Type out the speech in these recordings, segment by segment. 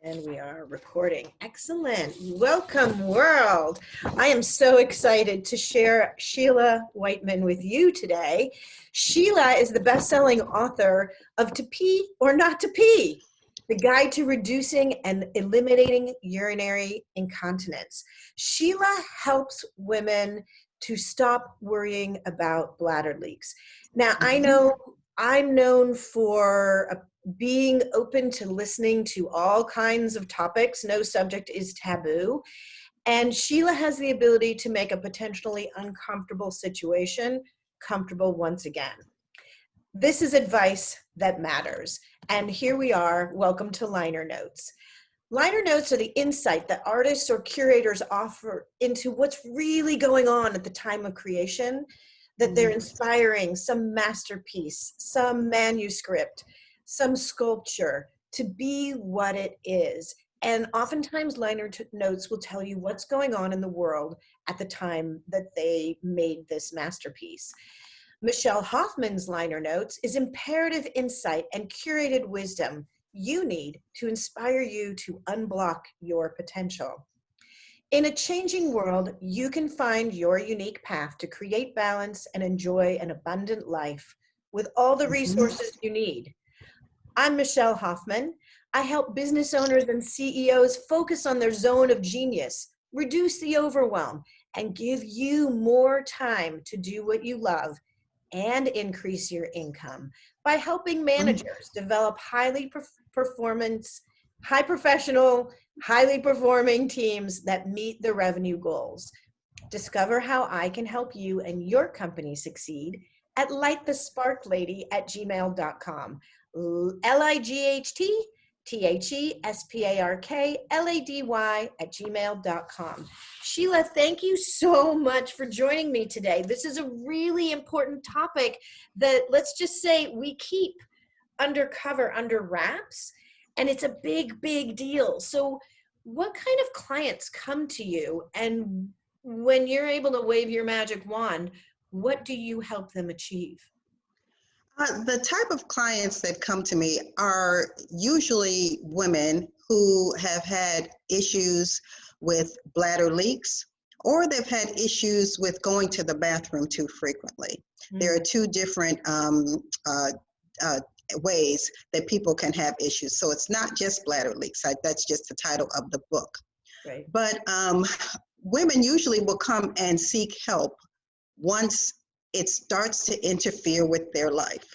And we are recording. Excellent. Welcome, world. I am so excited to share Shelia Whiteman with you today. Shelia is the best-selling author of To Pee or Not to Pee, the guide to reducing and eliminating urinary incontinence. Shelia helps women to stop worrying about bladder leaks. Now, I know I'm known for being open to listening to all kinds of topics. No subject is taboo. And Shelia has the ability to make a potentially uncomfortable situation comfortable once again. This is advice that matters. And here we are. Welcome to Liner Notes. Liner notes are the insight that artists or curators offer into what's really going on at the time of creation, that they're inspiring some masterpiece, some manuscript, some sculpture to be what it is. And oftentimes liner notes will tell you what's going on in the world at the time that they made this masterpiece. Michelle Hoffmann's liner notes is imperative insight and curated wisdom you need to inspire you to unblock your potential. In a changing world, you can find your unique path to create balance and enjoy an abundant life with all the resources you need. I'm Michelle Hoffmann. I help business owners and CEOs focus on their zone of genius, reduce the overwhelm, and give you more time to do what you love and increase your income by helping managers develop high professional, highly performing teams that meet the revenue goals. Discover how I can help you and your company succeed at lightthesparklady@gmail.com. lightthesparklady@gmail.com. Shelia, thank you so much for joining me today. This is a really important topic that, let's just say, we keep undercover, under wraps, and it's a big, big deal. So what kind of clients come to you, and when you're able to wave your magic wand, what do you help them achieve? The type of clients that come to me are usually women who have had issues with bladder leaks, or they've had issues with going to the bathroom too frequently. There are two different ways that people can have issues. So it's not just bladder leaks. That's just the title of the book. Right. But women usually will come and seek help once it starts to interfere with their life.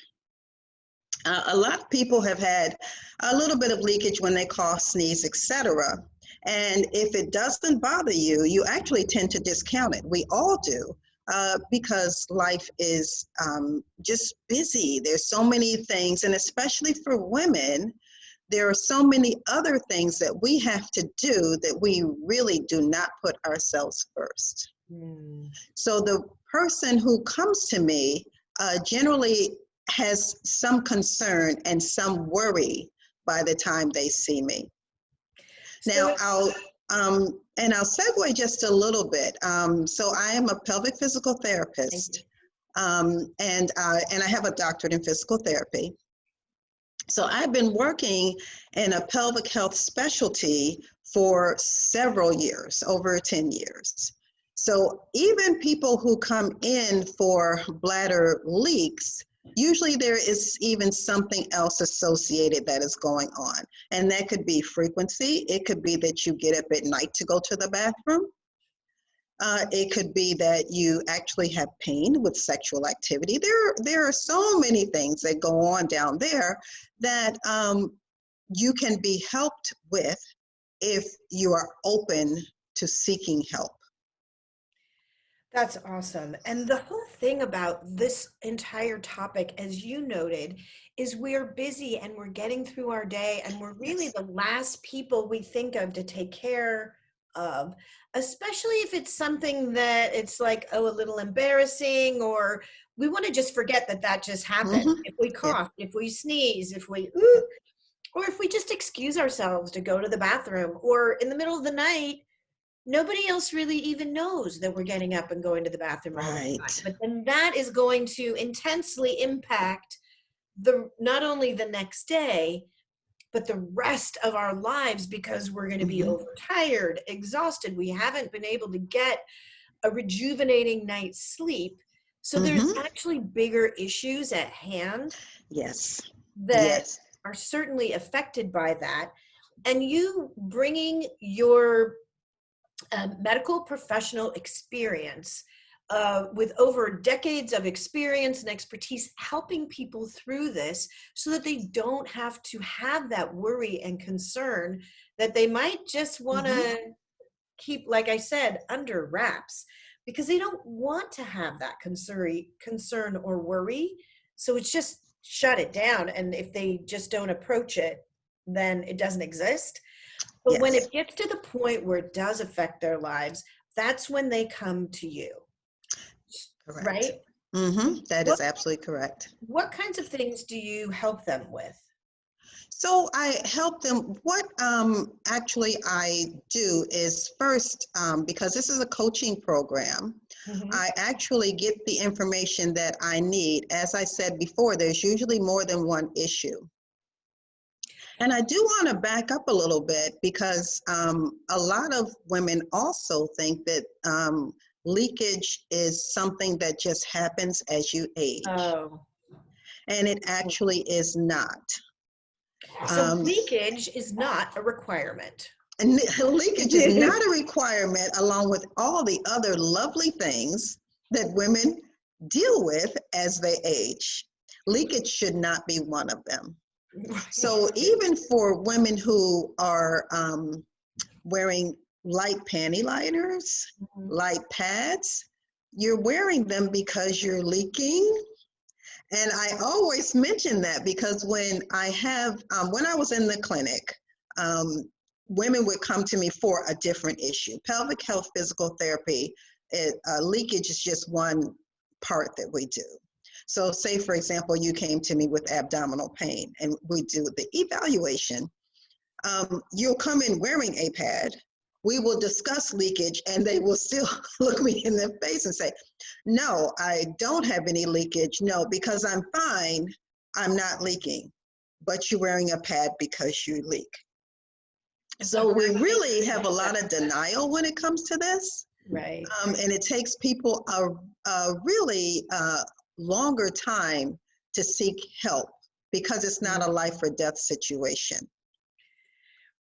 A lot of people have had a little bit of leakage when they cough, sneeze, etc. And if it doesn't bother you, you actually tend to discount it. We all do, because life is just busy. There's so many things, and especially for women, there are so many other things that we have to do that we really do not put ourselves first. So the person who comes to me generally has some concern and some worry by the time they see me. Now, I'll segue just a little bit. So I am a pelvic physical therapist, and I have a doctorate in physical therapy. So I've been working in a pelvic health specialty for several years, over 10 years. So even people who come in for bladder leaks, usually there is even something else associated that is going on. And that could be frequency. It could be that you get up at night to go to the bathroom. It could be that you actually have pain with sexual activity. There are so many things that go on down there that you can be helped with if you are open to seeking help. That's awesome. And the whole thing about this entire topic, as you noted, is we're busy and we're getting through our day, and we're really the last people we think of to take care of, especially if it's something that it's like, oh, a little embarrassing, or we want to just forget that that just happened. If we cough, if we sneeze, if we, or if we just excuse ourselves to go to the bathroom, or in the middle of the night, nobody else really even knows that we're getting up and going to the bathroom. Right. But then that is going to intensely impact not only the next day, but the rest of our lives, because we're going to be Mhm. overtired, exhausted, we haven't been able to get a rejuvenating night's sleep. So there's Mhm. actually bigger issues at hand Yes. that Yes. are certainly affected by that. And you bringing your medical professional experience with over decades of experience and expertise helping people through this so that they don't have to have that worry and concern that they might just want Mhm. to keep, like I said, under wraps because they don't want to have that concern or worry. So it's just shut it down. And if they just don't approach it, then it doesn't exist. But when Yes. it gets to the point where it does affect their lives, that's when they come to you, Correct. right? That What is absolutely correct. what kinds of things do you help them with? So I help them. What actually I do is first, because this is a coaching program, Hmm. I actually get the information that I need. As I said before, there's usually more than one issue. And I do want to back up a little bit because a lot of women also think that leakage is something that just happens as you age, Oh, and it actually is not. so Um, leakage is not a requirement. And leakage is not a requirement, along with all the other lovely things that women deal with as they age. Leakage should not be one of them. Right. So, even for women who are wearing light panty liners, Mhm. light pads, you're wearing them because you're leaking. And I always mention that because when I was in the clinic, um, women would come to me for a different issue. Pelvic health physical therapy, leakage is just one part that we do. So, say for example, you came to me with abdominal pain, and we do the evaluation. You'll come in wearing a pad. We will discuss leakage, and they will still look me in the face and say, no, I don't have any leakage. No, because I'm fine, I'm not leaking. But you're wearing a pad because you leak. It's a So we hard thing really to have a lot of accept. denial when it comes to this. Right. And it takes people a really longer time to seek help because it's not a life or death situation.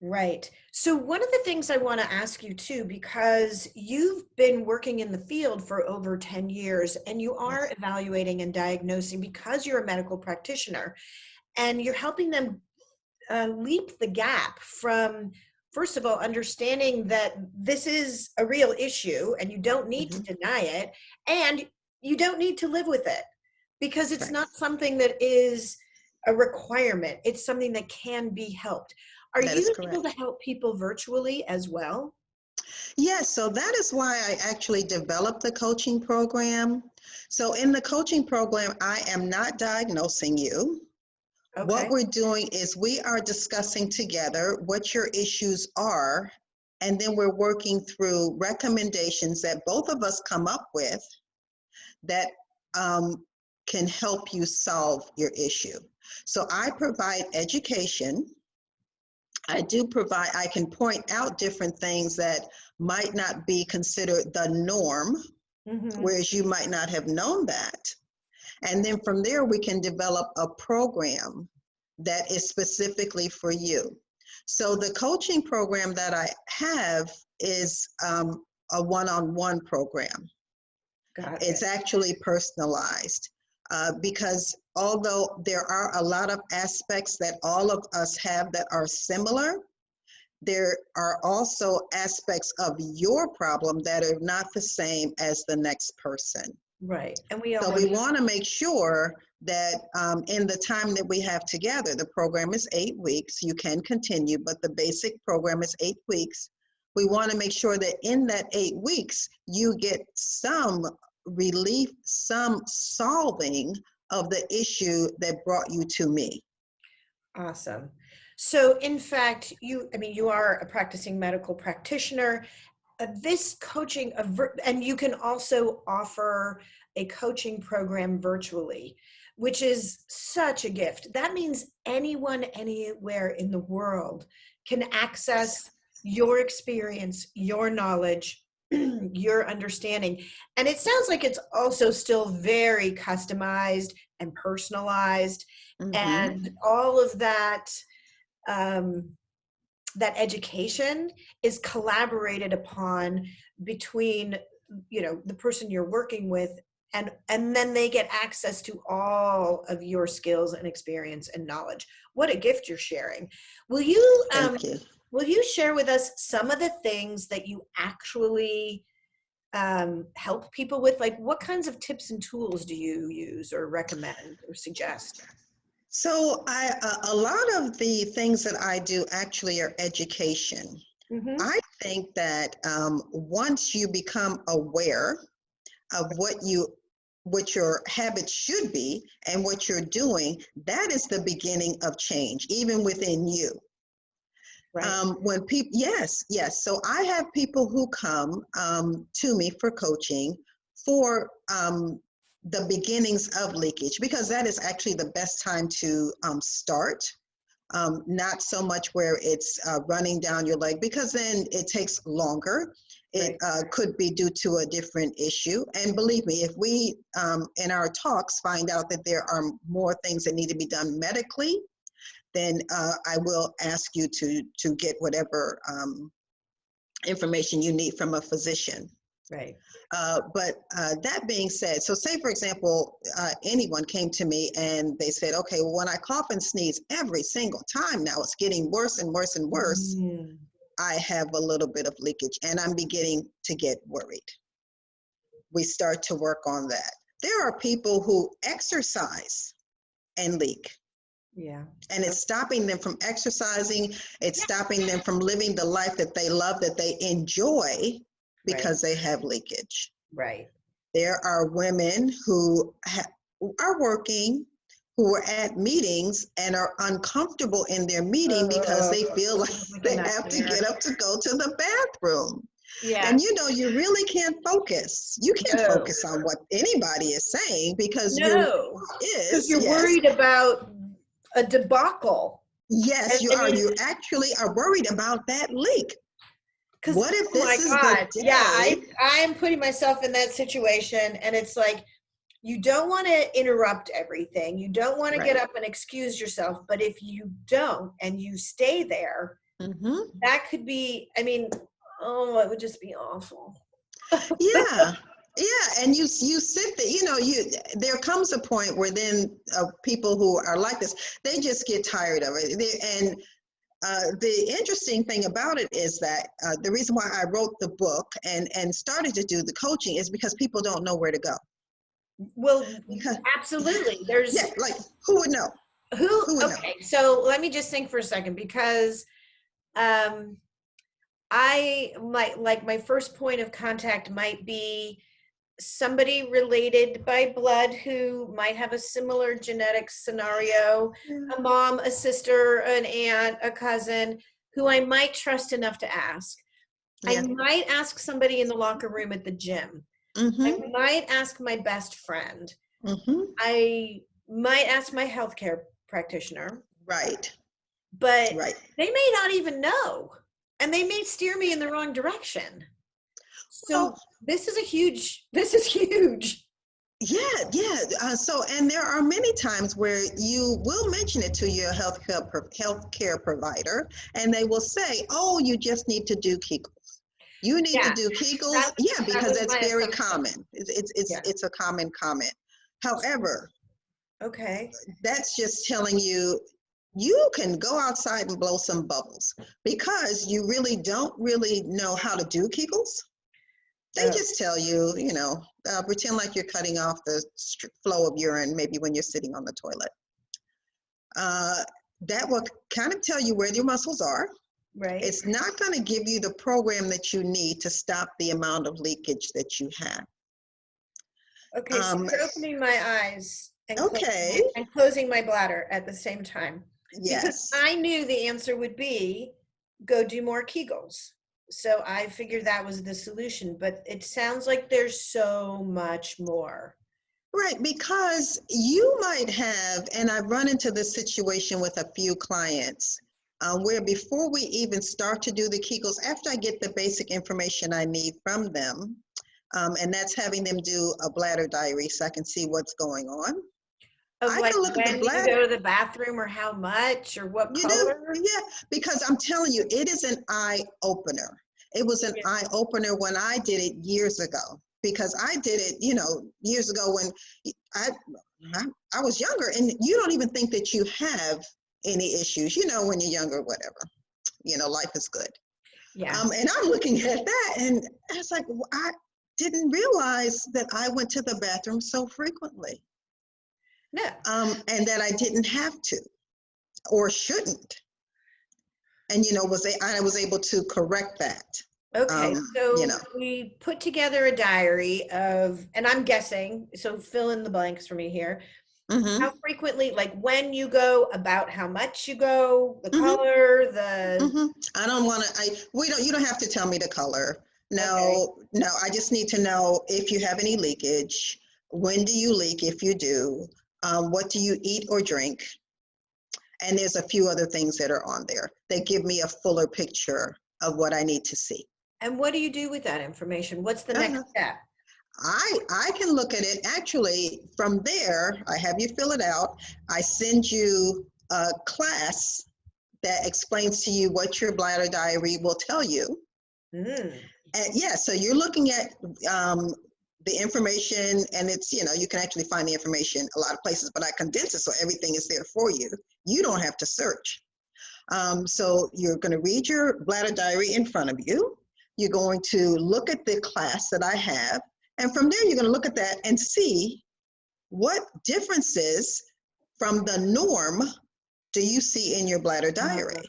Right. So one of the things I want to ask you too, because you've been working in the field for over 10 years and you are Yes. evaluating and diagnosing because you're a medical practitioner and you're helping them leap the gap from, first of all, understanding that this is a real issue and you don't need to Mhm. deny it and you don't need to live with it because it's Right. not something that is a requirement. It's something that can be helped. Are That is you able to correct. help people virtually as well? Yes, so that is why I actually developed the coaching program. So in the coaching program, I am not diagnosing you. What Okay. we're doing is we are discussing together what your issues are, and then we're working through recommendations that both of us come up with that can help you solve your issue. So I provide education. I can point out different things that might not be considered the norm, Hmm. whereas you might not have known that. And then from there, we can develop a program that is specifically for you. So the coaching program that I have is a one-on-one program. Got It's it. actually personalized because although there are a lot of aspects that all of us have that are similar, there are also aspects of your problem that are not the same as the next person. Right. And we all So want we to. want to make sure that in the time that we have together, the program is 8 weeks. You can continue, but the basic program is 8 weeks. We want to make sure that in that 8 weeks, you get some relief, some solving of the issue that brought you to me. Awesome. So in fact, you are a practicing medical practitioner. This coaching, and you can also offer a coaching program virtually. which is such a gift. That means anyone, anywhere in the world can access your experience, your knowledge, your understanding. And it sounds like it's also still very customized and personalized, Mm-hmm. and all of that. Um, that education is collaborated upon between, the person you're working with, and then they get access to all of your skills and experience and knowledge. What a gift you're sharing. Will you Thank you. will you share with us some of the things that you actually help people with? Like, what kinds of tips and tools do you use or recommend or suggest? So a lot of the things that I do actually are education. Mm-hmm. I think that once you become aware of what your habits should be and what you're doing, that is the beginning of change, even within you. Right. When people, yes, yes. So I have people who come to me for coaching for the beginnings of leakage, because that is actually the best time to start. Not so much where it's running down your leg, because then it takes longer. It Right. could be due to a different issue. And believe me, if we in our talks find out that there are more things that need to be done medically, then I will ask you to get whatever information you need from a physician. Right. But that being said, so say for example, anyone came to me and they said, okay, well, when I cough and sneeze every single time now, it's getting worse and worse and worse. Mm. I have a little bit of leakage and I'm beginning to get worried. We start to work on that. There are people who exercise and leak. Yeah. And it's stopping them from exercising. It's stopping them from living the life that they love, that they enjoy, Right. because they have leakage. Right. There are women who are working, who are at meetings and are uncomfortable in their meeting because they feel like Sounds like a they have to nightmare. get up to go to the bathroom. Yeah. And you really can't focus. You can't No. focus on what anybody is saying because your No. Because is, you're yes, worried about a debacle. yes, And you I are. mean, You actually are worried about that leak. because, What if oh my this is the God. Yeah, day? I'm putting myself in that situation, and it's like, you don't want to interrupt everything. You don't want to get Right. up and excuse yourself. But if you don't and you stay there, Mm-hmm. that could be, I mean, oh, it would just be awful. Yeah. Yeah, and you sit there, there comes a point where then people who are like this, they just get tired of it. And the interesting thing about it is that the reason why I wrote the book and started to do the coaching is because people don't know where to go. Well, Because, absolutely. yeah, There's like who would know? Who would know? okay, so let me just think for a second, because um I might, like, my first point of contact might be somebody related by blood who might have a similar genetic scenario, Yeah. a mom, a sister, an aunt, a cousin, who I might trust enough to ask. I Yeah. might ask somebody in the locker room at the gym. I Mm-hmm. might ask my best friend. Mm-hmm. I might ask my healthcare practitioner, Right. but Right. they may not even know, and they may steer me in the wrong direction. Well, So this is huge. yeah, yeah. And there are many times where you will mention it to your healthcare provider, and they will say, "Oh, you just need to do Kegels. You need to Yeah, do Kegels." that Yeah, that because was that's my very assumption. common. Yeah. It's a common comment. However, Okay. that's just telling you you can go outside and blow some bubbles because you really don't really know how to do Kegels. They Oh, just tell you, pretend like you're cutting off the flow of urine, maybe when you're sitting on the toilet. Uh, that will kind of tell you where your muscles are. right. It's not going to give you the program that you need to stop the amount of leakage that you have. Okay, so Um, you're opening my eyes and okay, closing my bladder at the same time, because yes. I knew the answer would be go do more Kegels. So I figured that was the solution, but it sounds like there's so much more. Right, because you might have, and I've run into this situation with a few clients, where before we even start to do the Kegels, after I get the basic information I need from them, and that's having them do a bladder diary so I can see what's going on. Of I like can look at the when you bladder. go to the bathroom or how much or what You do? color? Yeah, because I'm telling you, it is an eye opener. It was an Yeah. eye opener when I did it years ago, because I did it, years ago when I, I was younger, and you don't even think that you have any issues, when you're younger, whatever, life is good. Yeah. And I'm looking at that, and I was like, I didn't realize that I went to the bathroom so frequently, No. and that I didn't have to or shouldn't. And I was able to correct that. Okay, You so know. we put together a diary of, and I'm guessing, so fill in the blanks for me here. How Mm-hmm. frequently, like when you go, about how much you go, the Mm-hmm. color, the, Mm-hmm. I don't want to. You don't have to tell me the color. okay. No, no. I just need to know if you have any leakage. When do you leak? If you do, what do you eat or drink? And there's a few other things that are on there that give me a fuller picture of what I need to see. And what do you do with that information? What's the next Uh-huh. step? I can look at it. Actually, from there, I have you fill it out. I send you a class that explains to you what your bladder diary will tell you. Mm, And yeah, so you're looking at the information, and it's, you can actually find the information a lot of places, but I condense it so everything is there for you. You don't have to search. So you're going to read your bladder diary in front of you. You're going to look at the class that I have. And from there, you're going to look at that and see what differences from the norm do you see in your bladder diary.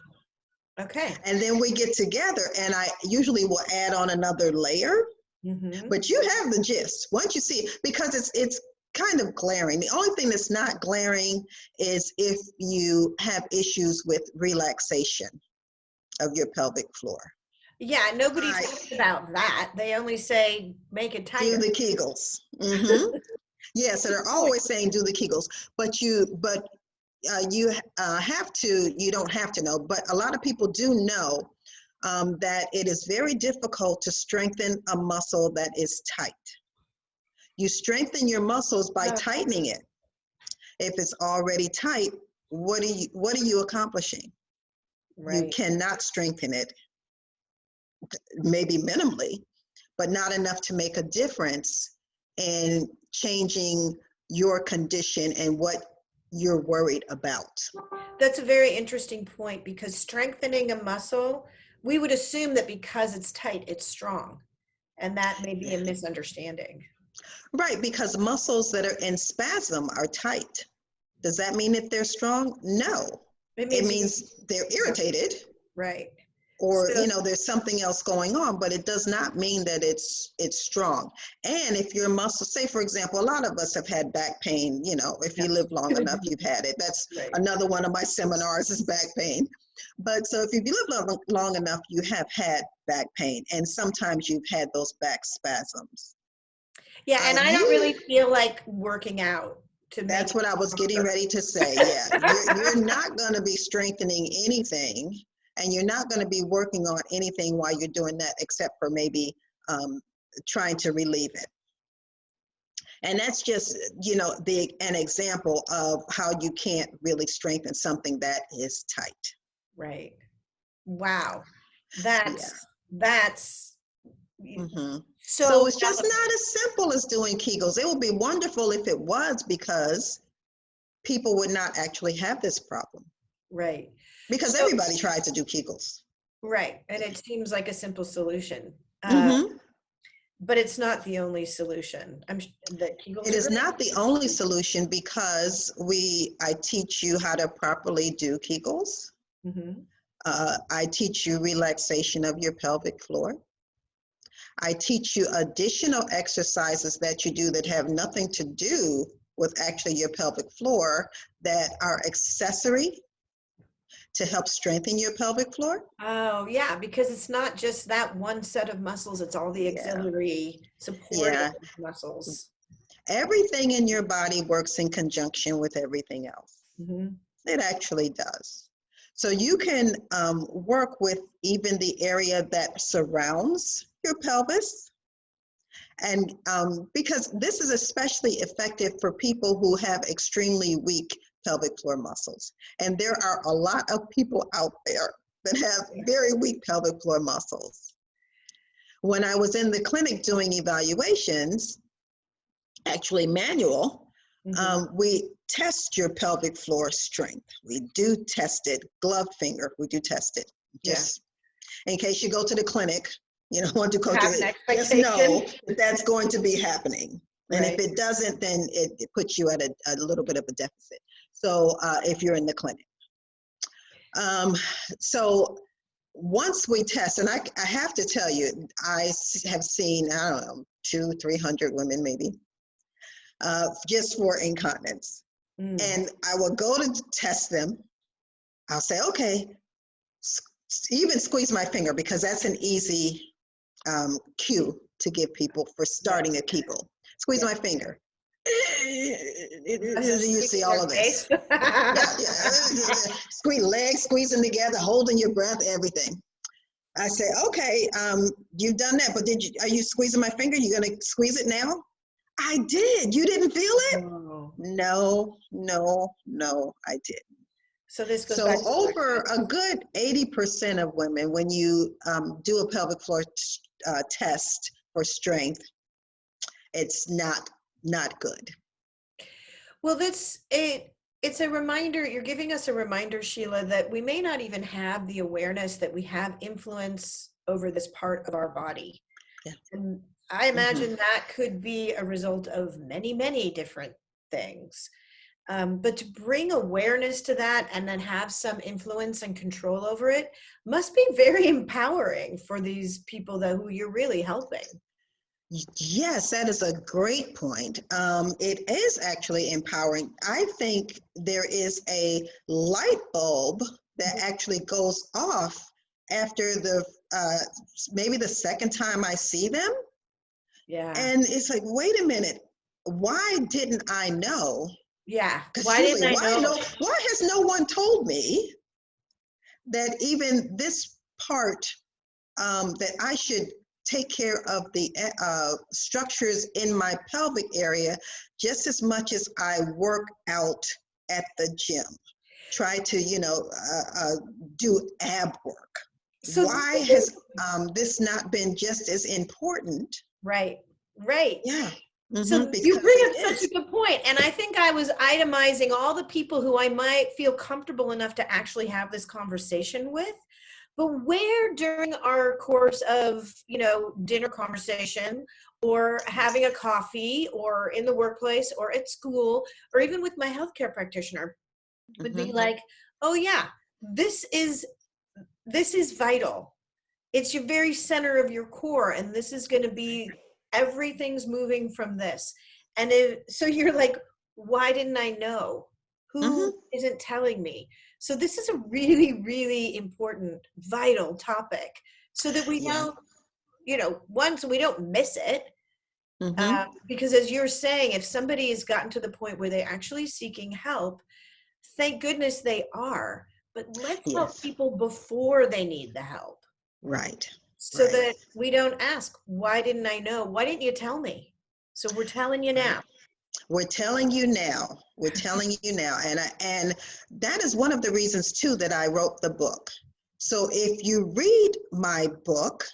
okay. And then we get together, and I usually will add on another layer, Mm-hmm. but you have the gist once you see it, because it's kind of glaring. The only thing that's not glaring is if you have issues with relaxation of your pelvic floor. Yeah, nobody I talks about that. They only say make it do tighter. the Kegels. Mm-hmm. Yeah, so they're always saying do the Kegels, but you don't have to know, but a lot of people do know that it is very difficult to strengthen a muscle that is tight. You strengthen your muscles by Oh, tightening it. If it's already tight, what are you accomplishing? You right. cannot strengthen it, maybe minimally, but not enough to make a difference in changing your condition and what you're worried about. That's a very interesting point because strengthening a muscle, we would assume that because it's tight, it's strong. And that may be a misunderstanding. Right, because muscles that are in spasm are tight. Does that mean that they're strong? No. It It means you, means they're irritated, right. or So, there's something else going on, but it does not mean that it's strong. And if your muscle, say for example, a lot of us have had back pain, if yeah. you live long enough, you've had it. That's Right. another one of my seminars is back pain. But so if you live long enough, you have had back pain, and sometimes you've had those back spasms. Yeah, and I don't You really feel like working out to make That's what it I was getting stronger. ready to say. Yeah, you're not going to be strengthening anything, and you're not going to be working on anything while you're doing that, except for maybe um, trying to relieve it. And that's just, an example of how you can't really strengthen something that is tight. Right. Wow. Yeah. That's Hmm. So so it's just relevant. not as simple as doing Kegels. It would be wonderful if it was, because people would not actually have this problem, Right. because So, everybody tried to do Kegels. right. And it seems like a simple solution. Hmm. But it's not the only solution. The Kegels It are is great. not the only solution, because I teach you how to properly do Kegels. Hmm. I teach you relaxation of your pelvic floor. I teach you additional exercises that you do that have nothing to do with actually your pelvic floor, that are accessory to help strengthen your pelvic floor. Oh, yeah, because it's not just that one set of muscles, it's all the Yeah, auxiliary supporting yeah. muscles. Everything in your body works in conjunction with everything else. Mhm. It actually does. So you can work with even the area that surrounds your pelvis. And because this is especially effective for people who have extremely weak pelvic floor muscles. And there are a lot of people out there that have very weak pelvic floor muscles. When I was in the clinic doing evaluations, actually manual, we test your pelvic floor strength. We do test it, glove finger, we do test it. Just in case you go to the clinic, you know, want to coach Have an it, just know expectation. that that's going to be happening. And if Right. it doesn't, then it puts you at a little bit of a deficit. So if you're in the clinic. So once we test, and I have to tell you, I have seen, I don't know, 200-300 women maybe, just for incontinence. And I will go to test them. I'll say, okay, even squeeze my finger, because that's an easy cue to give people for starting a Kegel. Squeeze my finger. You see all of this. Squeeze legs, squeezing together, holding your breath, everything. I say, okay, you've done that, but are you squeezing my finger? You gonna squeeze it now? I did. You didn't feel it? Oh. No, I didn't. So this goes So back to over a good 80% of women, when you do a pelvic floor test for strength, it's not good. Well, it's a reminder, you're giving us a reminder, Sheila, that we may not even have the awareness that we have influence over this part of our body. Yeah. And I imagine that could be a result of many, many different things. But to bring awareness to that and then have some influence and control over it must be very empowering for these people who you're really helping. Yes, that is a great point. It is actually empowering. I think there is a light bulb that actually goes off after maybe the second time I see them. Yeah. And it's like, wait a minute, why didn't I know? Yeah. Why didn't I know? Why has no one told me that even this part, that I should take care of the structures in my pelvic area just as much as I work out at the gym. Try to, do ab work. So why has this not been just as important? Right. Yeah. So you bring up such a good point. And I think I was itemizing all the people who I might feel comfortable enough to actually have this conversation with. But where during our course of, dinner conversation or having a coffee or in the workplace or at school or even with my healthcare practitioner would be like, oh yeah, this is vital. It's your very center of your core, and this is going to be, everything's moving from this. And so you're like, why didn't I know? Who isn't telling me? So this is a really, really important, vital topic, so that we don't, so we don't miss it. Because as you're saying, if somebody has gotten to the point where they're actually seeking help, thank goodness they are. But let's help people before they need the help. Right. So that we don't ask, why didn't I know? Why didn't you tell me? So we're telling you now. We're telling you now. We're telling you now. And that is one of the reasons too that I wrote the book. So if you read my book,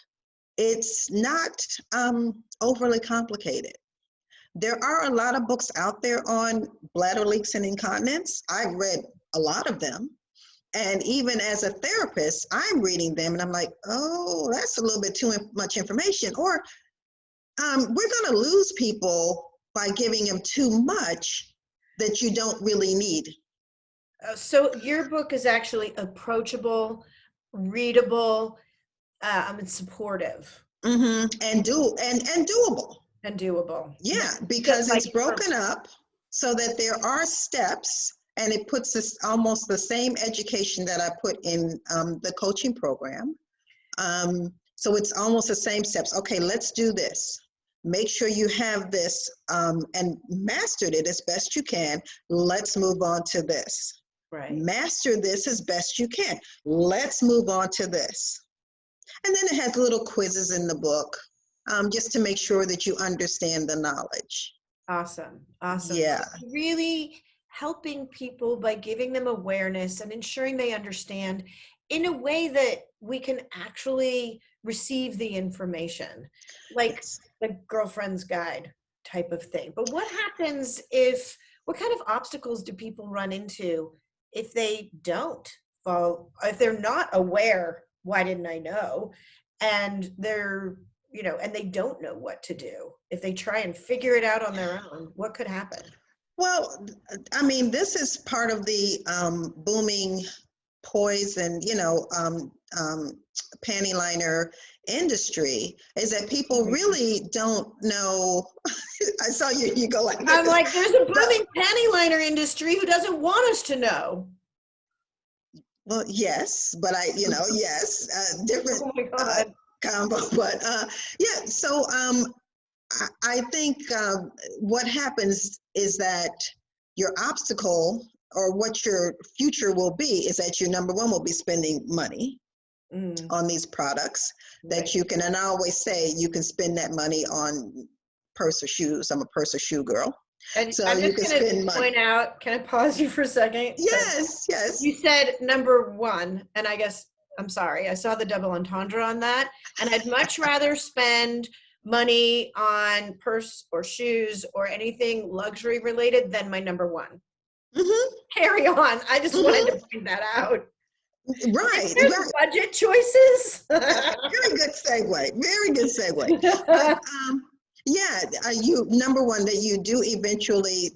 it's not overly complicated. There are a lot of books out there on bladder leaks and incontinence. I've read a lot of them. And even as a therapist, I'm reading them and I'm like, oh, that's a little bit too much information. Or we're going to lose people by giving them too much that you don't really need. So your book is actually approachable, readable, and supportive. And doable. And doable. Yeah, because it's broken up so that there are steps. And it puts us almost the same education that I put in the coaching program. So it's almost the same steps. Okay, let's do this. make sure you have this and mastered it as best you can. Let's move on to this. Right. Master this as best you can. Let's move on to this. And then it has little quizzes in the book just to make sure that you understand the knowledge. Awesome. Awesome. Yeah. So really helping people by giving them awareness and ensuring they understand in a way that we can actually receive the information, like Yes. the girlfriend's guide type of thing. But what happens what kind of obstacles do people run into if they don't follow, if they're not aware, why didn't I know? And they're, and they don't know what to do. If they try and figure it out on their own, what could happen? Well, I mean, this is part of the booming poise and, panty liner industry, is that people really don't know. I saw you go like this. I'm like, there's a booming panty liner industry who doesn't want us to know. Well, yes, but yes, different Oh my God. combo, but yeah. So I think what happens is that your obstacle or what your future will be is that you, number one, will be spending money on these products that Right. you can, and I always say you can spend that money on purse or shoes. I'm a purse or shoe girl. And So I'm you just can going spend to money. point out, can I pause you for a second? Yes, yes. You said number one, and I guess, I'm sorry, I saw the double entendre on that. And I'd much rather spend money on purse or shoes or anything luxury related than my number one. Mm-hmm. Carry on. I just wanted to point that out. Right, There's right. budget choices. Very good segue. Very good segue. But yeah, you, number one, that you do eventually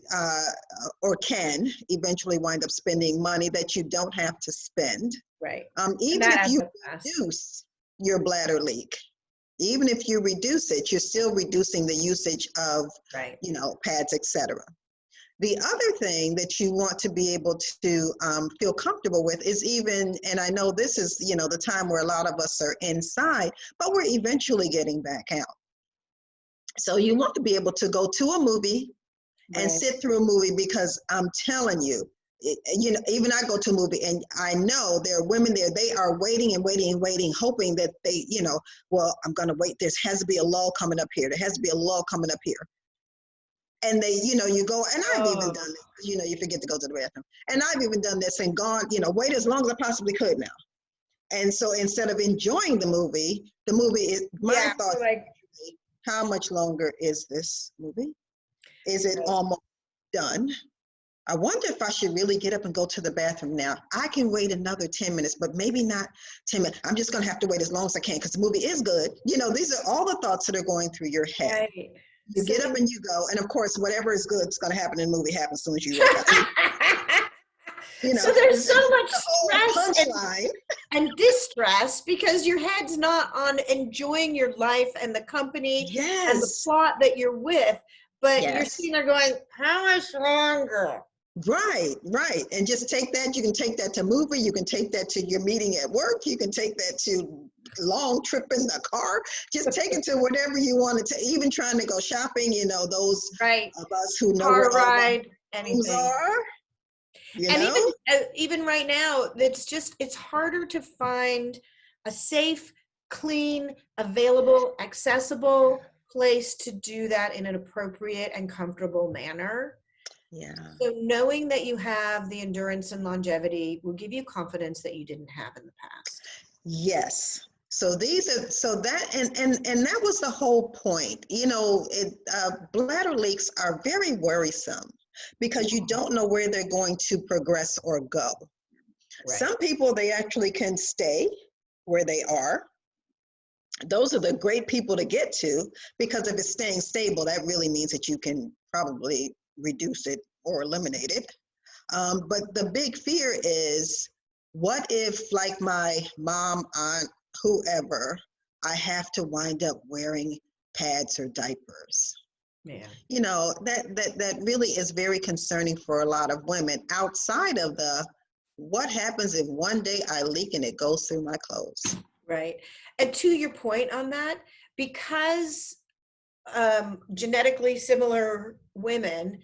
or can eventually wind up spending money that you don't have to spend. Right. Even if you fast. reduce your bladder leak, even if you reduce it, you're still reducing the usage of, Right. pads, etc. The other thing that you want to be able to feel comfortable with is even, and I know this is, the time where a lot of us are inside, but we're eventually getting back out. So you want to be able to go to a movie and Right. sit through a movie, because I'm telling you, even I go to a movie and I know there are women there, they are waiting and waiting and waiting, hoping that they, well, I'm going to wait. There has to be a lull coming up here. There has to be a lull coming up here. And they, you go, and I've even done this, you forget to go to the bathroom. And I've even done this and gone, wait as long as I possibly could now. And so instead of enjoying the movie is, my thought, like, how much longer is this movie? Is it almost done? I wonder if I should really get up and go to the bathroom now. I can wait another 10 minutes, but maybe not 10 minutes. I'm just going to have to wait as long as I can because the movie is good. These are all the thoughts that are going through your head. Right. You get up and you go, and of course, whatever is good is going to happen in the movie happens as soon as you wake up. So there's so much stress and distress because your head's not on enjoying your life and the company and the plot that you're with, but you're sitting there going, how much longer? Right. And just take that. You can take that to movie. You can take that to your meeting at work. You can take that to long trip in the car. Just take it to whatever you want to, even trying to go shopping, those of us who know car where ride, all homes are. Even right now, it's harder to find a safe, clean, available, accessible place to do that in an appropriate and comfortable manner. Yeah. So knowing that you have the endurance and longevity will give you confidence that you didn't have in the past. Yes. So that was the whole point. Bladder leaks are very worrisome because you don't know where they're going to progress or go. Right. Some people, they actually can stay where they are. Those are the great people to get to, because if it's staying stable, that really means that you can probably reduce it or eliminate it. But the big fear is, what if, like my mom, aunt, whoever, I have to wind up wearing pads or diapers? Yeah. That really is very concerning for a lot of women, outside of what happens if one day I leak and it goes through my clothes? Right. And to your point on that, because genetically similar women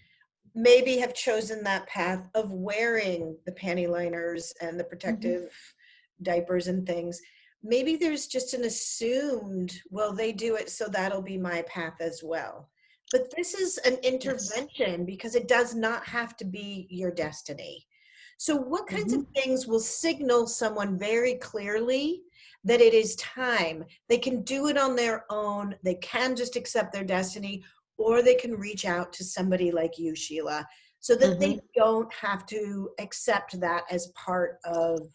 maybe have chosen that path of wearing the panty liners and the Mhm. protective diapers and things. Maybe there's just an assumed, well, they do it, so that'll be my path as well. But this is an Yes. intervention because it does not have to be your destiny. So, what kinds of Mhm. things will signal someone very clearly that it is time? They can do it on their own, they can just accept their destiny, or they can reach out to somebody like you, Sheila, so that Mhm. they don't have to accept that as part of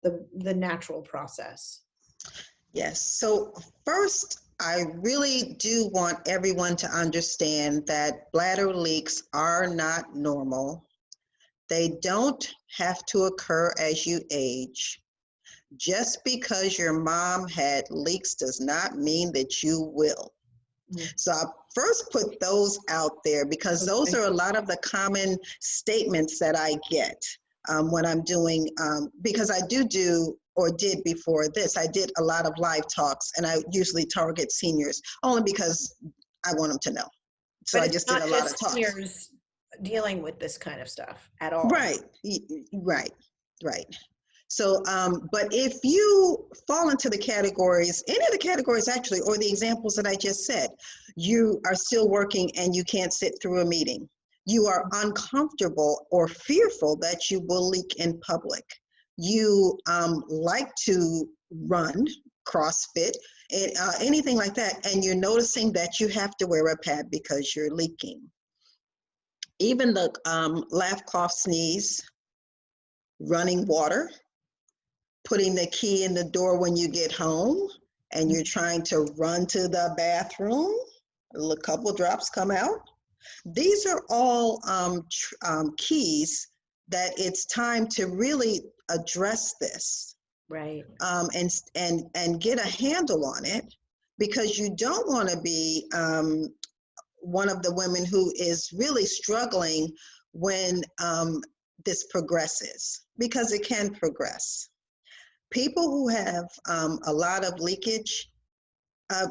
the natural process. Yes. So first, I really do want everyone to understand that bladder leaks are not normal. They don't have to occur as you age. Just because your mom had leaks does not mean that you will. Mm. So I first put those out there because those Okay. are a lot of the common statements that I get when I'm doing, because I do or did before this, I did a lot of live talks and I usually target seniors only because I want them to know. So But I it's just did a not lot of just talks. seniors dealing with this kind of stuff at all. Right, right, right. So, but if you fall into the categories, any of the categories actually, or the examples that I just said, you are still working and you can't sit through a meeting. You are uncomfortable or fearful that you will leak in public. You like to run, CrossFit, anything like that, and you're noticing that you have to wear a pad because you're leaking. Even the laugh, cough, sneeze, running water, putting the key in the door when you get home and you're trying to run to the bathroom, a couple drops come out. These are all keys that it's time to really address this, Right. and get a handle on it, because you don't want to be one of the women who is really struggling when this progresses, because it can progress. People who have a lot of leakage, uh,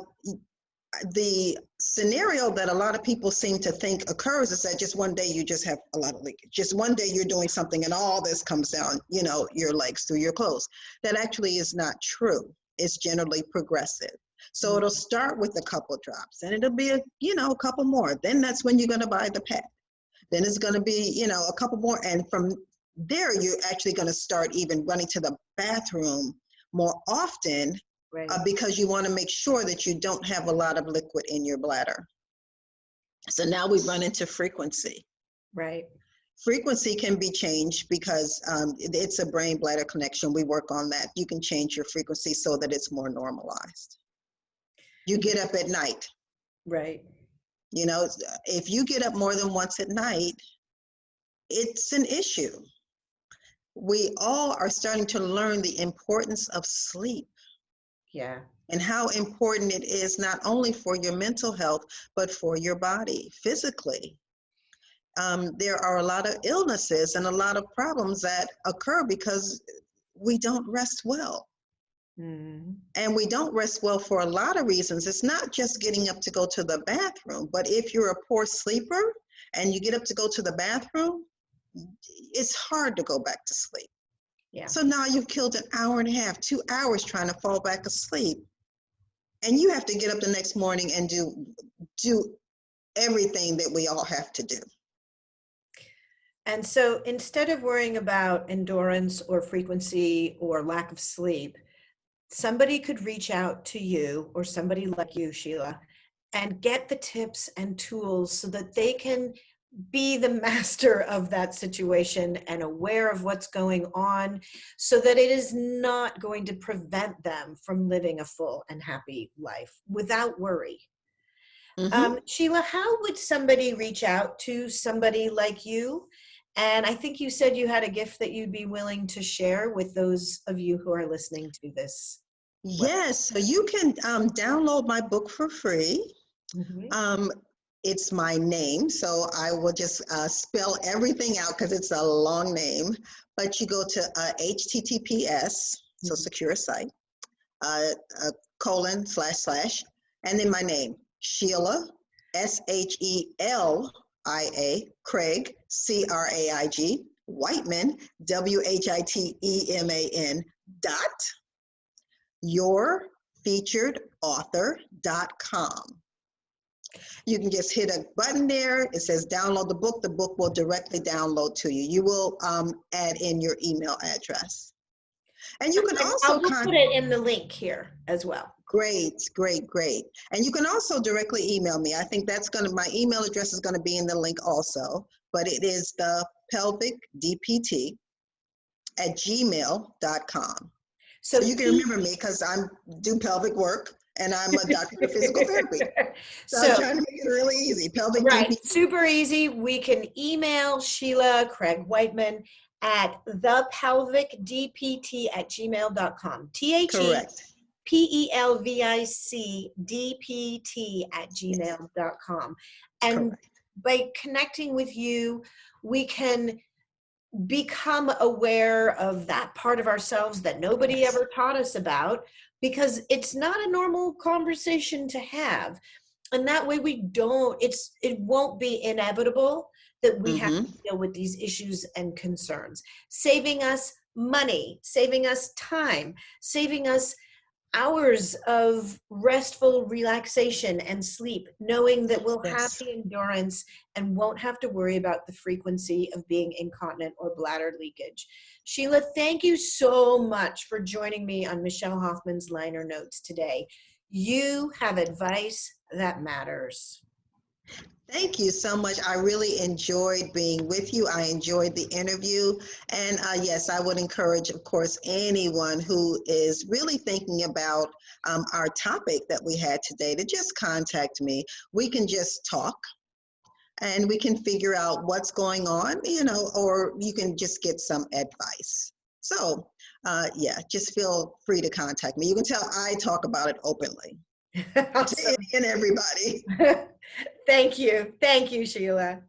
the scenario that a lot of people seem to think occurs is that just one day you just have a lot of leakage. Just one day you're doing something and all this comes down, your legs through your clothes. That actually is not true. It's generally progressive. So Mm. it'll start with a couple drops and it'll be a couple more. Then that's when you're going to buy the pad. Then it's going to be, a couple more. And from there, you're actually going to start even running to the bathroom more often, Right. because you want to make sure that you don't have a lot of liquid in your bladder. So now we run into frequency. Right. Frequency can be changed because it's a brain bladder connection. We work on that. You can change your frequency so that it's more normalized. You get up at night. Right. You know, if you get up more than once at night, it's an issue. We all are starting to learn the importance of sleep Yeah. and how important it is not only for your mental health, but for your body physically. There are a lot of illnesses and a lot of problems that occur because we don't rest well. Mm. And we don't rest well for a lot of reasons. It's not just getting up to go to the bathroom, but if you're a poor sleeper and you get up to go to the bathroom, it's hard to go back to sleep. Yeah. So now you've killed an hour and a half, 2 hours trying to fall back asleep. And you have to get up the next morning and do everything that we all have to do. And so instead of worrying about endurance or frequency or lack of sleep, somebody could reach out to you or somebody like you, Sheila, and get the tips and tools so that they can be the master of that situation and aware of what's going on so that it is not going to prevent them from living a full and happy life without worry. Mm-hmm. Sheila, how would somebody reach out to somebody like you? And I think you said you had a gift that you'd be willing to share with those of you who are listening to this. Yes, so you can download my book for free. Mhm. Um, it's my name, so I will just spell everything out because it's a long name. But you go to HTTPS, so Mhm. secure site, colon / and then my name, Sheila Shelia, Craig, Craig, Whiteman, Whiteman, yourfeaturedauthor.com. You can just hit a button there. It says download the book. The book will directly download to you. You will add in your email address. And you can also we'll put it in the link here as well. Great. And you can also directly email me. I think my email address is going to be in the link also, but it is the pelvicdpt@gmail.com. So you can remember me because I do pelvic work and I'm a doctor of physical therapy. So I'm trying to make it really easy. Pelvic right, DPT. super easy. We can email Shelia Craig Whiteman at thepelvicdpt@gmail.com. THEPELVICDPT@gmail.com. And Correct. by connecting with you, we can become aware of that part of ourselves that nobody ever taught us about, because it's not a normal conversation to have. And that way it won't be inevitable that we have to deal with these issues and concerns, saving us money, saving us time, saving us hours of restful relaxation and sleep, knowing that we'll have the endurance and won't have to worry about the frequency of being incontinent or bladder leakage. Shelia, thank you so much for joining me on Michelle Hoffmann's Liner Notes today. You have advice that matters. Thank you so much. I really enjoyed being with you. I enjoyed the interview. And yes, I would encourage, of course, anyone who is really thinking about our topic that we had today to just contact me. We can just talk and we can figure out what's going on, or you can just get some advice. So yeah, just feel free to contact me. You can tell I talk about it openly. Awesome. To any and everybody. Thank you, Shelia.